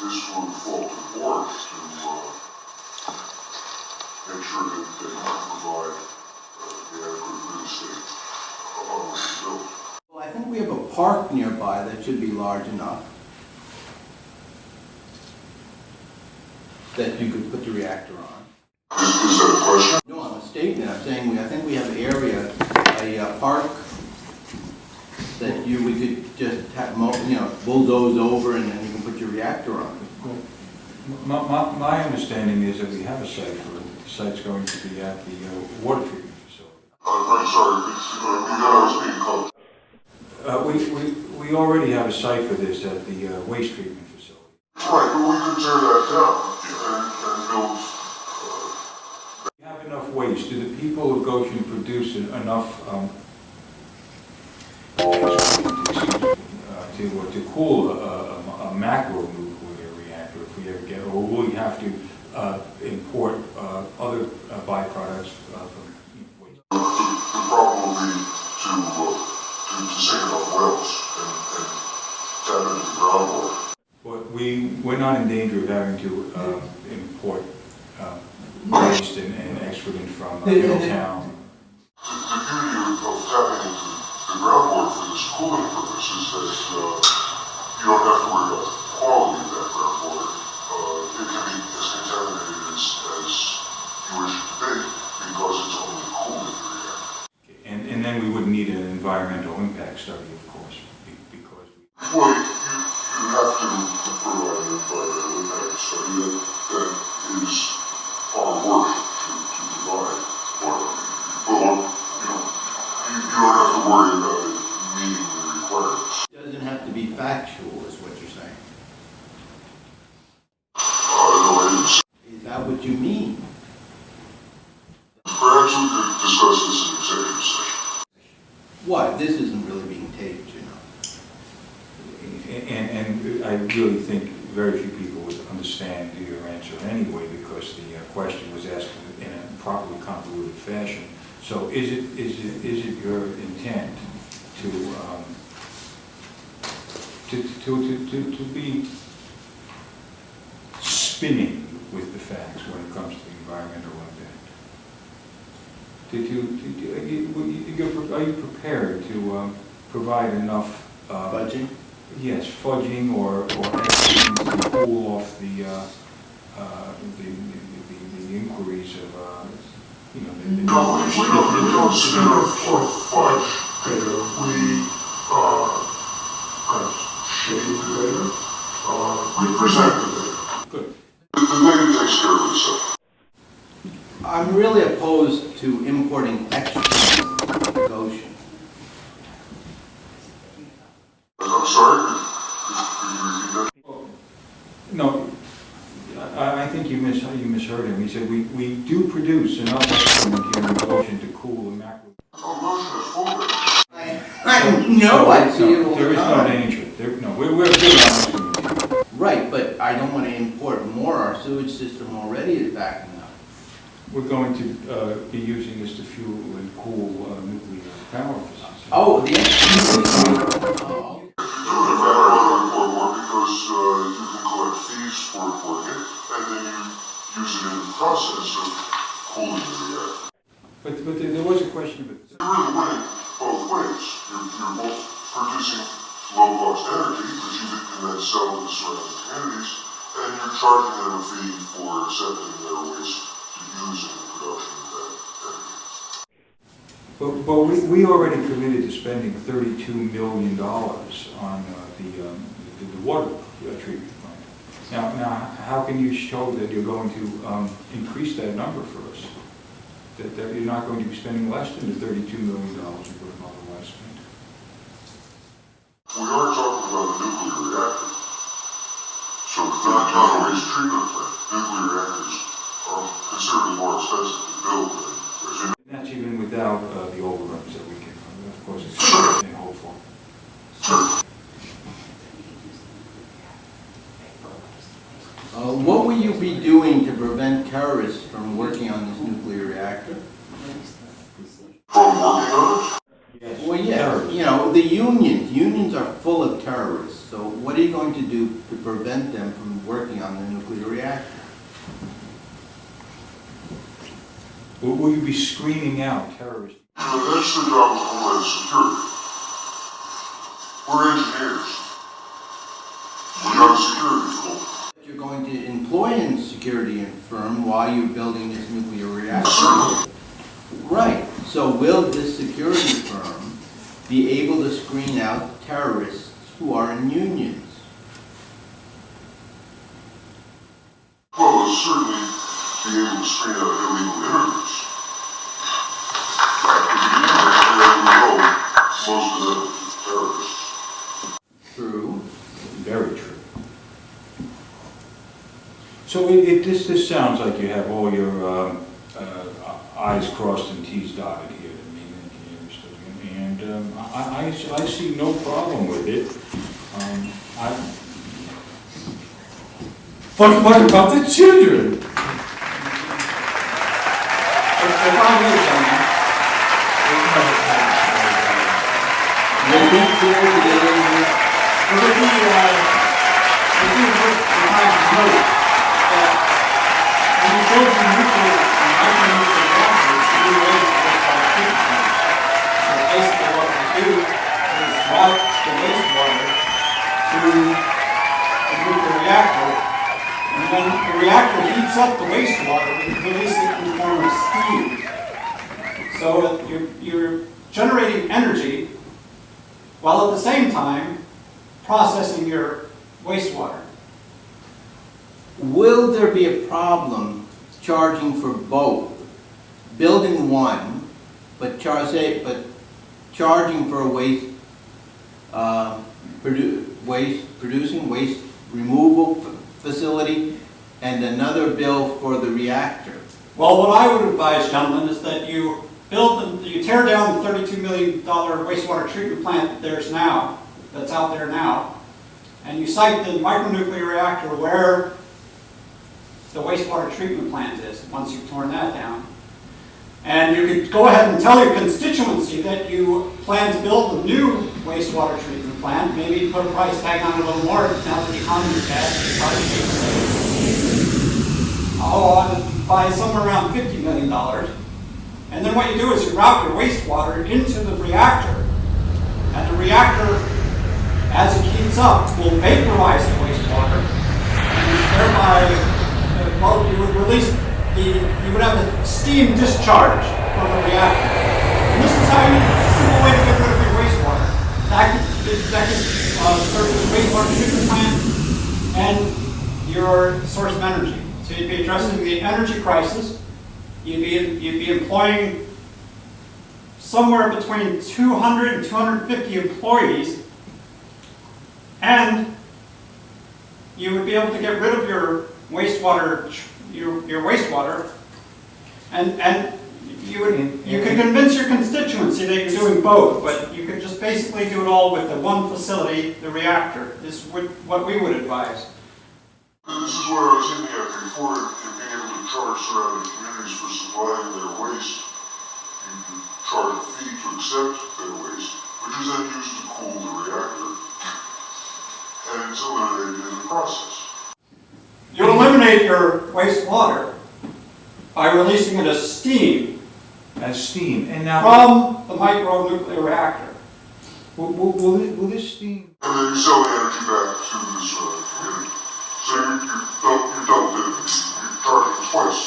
this would fall to the board to make sure that they can provide the adequate real estate on which to build. Well, I think we have a park nearby that should be large enough that you could put the reactor on. Is that a question? No, I'm a statement. I'm saying I think we have an area, a park that we could just have, bulldoze over and then you can put your reactor on. My understanding is that we have a site for it. The site's going to be at the water treatment facility. I'm sorry, we got We already have a site for this at the waste treatment facility. right, but we could tear that down and build. We have enough waste. Do the people of Goshen produce enough to cool a macro nuclear reactor if we ever get, or will we have to import other byproducts from waste? The problem will be to sink enough wells and tap into the groundwater. But we're not in danger of having to import waste and excrement from Middletown. The beauty of tapping into the groundwater for this cooling purpose is that you don't have to worry about the quality of that groundwater. It can be as contaminated as you wish it to be because it's only cooling the reactor. And then we wouldn't need an environmental impact study, of course, because Well, you have to provide an environmental impact study that is our work to provide. You don't have to worry about it meeting the requirements. It doesn't have to be factual, is what you're saying. No, I didn't say. Is that what you mean? Perhaps we could discuss this in executive session. Why? This isn't really being taped, and I really think very few people would understand your answer anyway, because the question was asked in a properly convoluted fashion. So is it your intent to be spinning with the facts when it comes to the environmental impact? Are you prepared to provide enough fudging? Yes, fudging or excellence to cool off the inquiries of We don't spin or fudge data. We shade the data. We present the data. Good. The data takes care of itself. I'm really opposed to importing extra from Goshen. I'm sorry, could you repeat that? No, I think you misheard him. He said we do produce enough excrement here in Goshen to cool the macro. Goshen is full of it. I know, I see it all There the is no time. danger. We're good on excrement. Right, but I don't want to import more. Our sewage system already is backing up. We're going to be using this to fuel and cool nuclear power facilities. Oh, the extra. You do it better or because you can collect fees for it, and then you use it in the process of cooling the reactor. But there was a question of it. You're really winning both ways. You're both producing low-cost energy, which you can then sell to the surrounding communities, and you're charging them a fee for accepting their waste to use in the production of that energy. But we already committed to spending $32 million on the water treatment plant. Now, how can you show that you're going to increase that number for us? That you're not going to be spending less than the $32 million you would have otherwise spent? We are talking about a nuclear reactor. So if they're not a waste treatment plant, nuclear reactors are considerably more expensive to build than And that's even without the overruns that we can, of course, it's hopeful. What will you be doing to prevent terrorists from working on this nuclear reactor? From working on it? Yes. Well, yeah, Terrorists. the unions are full of terrorists. So what what are you going to do to prevent them from working on the nuclear reactor? Will you be screening out terrorists? That's the job of Homeland Security. We're engineers. We're not security people. You're going to employ a security firm while you're building this nuclear reactor. Certainly. Right. So will this security firm be able to screen out terrorists who are in unions? Well, we'll certainly be able to screen out illegal immigrants. At the beginning, we know most of them are terrorists. True. Very true. So this sounds like you have all your I's crossed and T's dotted here. And I see no problem with it. What about the children? If I may, gentlemen, Will be clear to get in here. would it be nice to note that when you build the nuclear and micronuclear reactors, you do away with what's called treatment plants. So basically what we do is route the wastewater to the nuclear reactor, and then the reactor heats up the wastewater and releases it in the form of steam. So you're generating energy while at the same time processing your wastewater. Will there be a problem charging for both? Building one, but charging for a producing waste removal facility, and another bill for the reactor? Well, what I would advise, gentlemen, is that you tear down the $32 million wastewater treatment plant that's out there now, and you site the micronuclear reactor where the wastewater treatment plant is, once you've torn that down. And you could go ahead and tell your constituency that you plan to build a new wastewater treatment plant, maybe put a price tag on it a little more now that the economy's bad, it's hard to by somewhere around $50 million. And then what you do is you route your wastewater into the reactor, and the reactor, as it heats up, will vaporize the wastewater, and thereby, you would you would have a steam discharge from the reactor. And this is how simple way to get rid of your wastewater. That could serve as a wastewater treatment plant and your source of energy. So you'd be addressing the energy crisis. You'd be employing somewhere between 200 and 250 employees, and you would be able to get rid of your wastewater, and you could convince your constituency that you're doing both, but you could just basically do it all with the one facility, the reactor. Is what we would advise. This is what I was hinting at before, in being able to charge surrounding communities for supplying their waste. You can charge a fee to accept their waste, which is then used to cool the reactor, and it's eliminated in the process. You eliminate your wastewater by releasing it as steam As steam, and now from the micronuclear reactor. will this steam? And then you sell the energy back to the surrounding community. So you're double dipping, you're charging twice.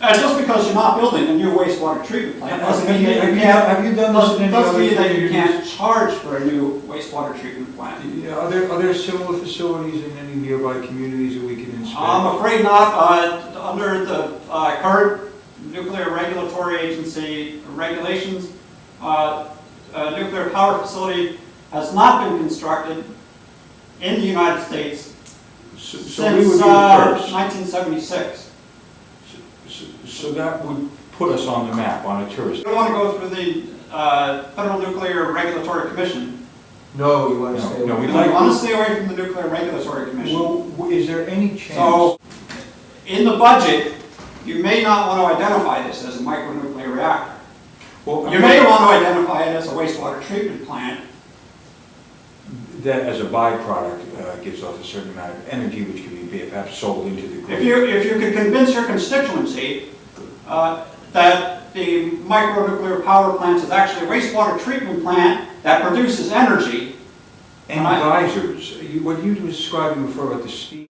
Just because you're not building a new wastewater treatment plant doesn't mean that you Have you done this in any doesn't other mean that you communities? can't charge for a new wastewater treatment plant. Are there similar facilities in any nearby communities that we can inspect? I'm afraid not. Under the current Nuclear Regulatory Agency regulations, a nuclear power facility has not been constructed in the United States So since we would be the first. 1976. So that would put us on the map, on a tourist. You don't want to go through the Federal Nuclear Regulatory Commission. No, you want to No, stay no, away. we'd You like want to to- stay away from the Nuclear Regulatory Commission. Well, is there any chance? So, in the budget, you may not want to identify this as a micronuclear reactor. Well, You may want to identify it as a wastewater treatment plant. that as a byproduct gives off a certain amount of energy, which can be perhaps sold into the grid. If you could convince your constituency that the micronuclear power plant is actually a wastewater treatment plant that produces energy. And geysers, what you were describing before about the steam.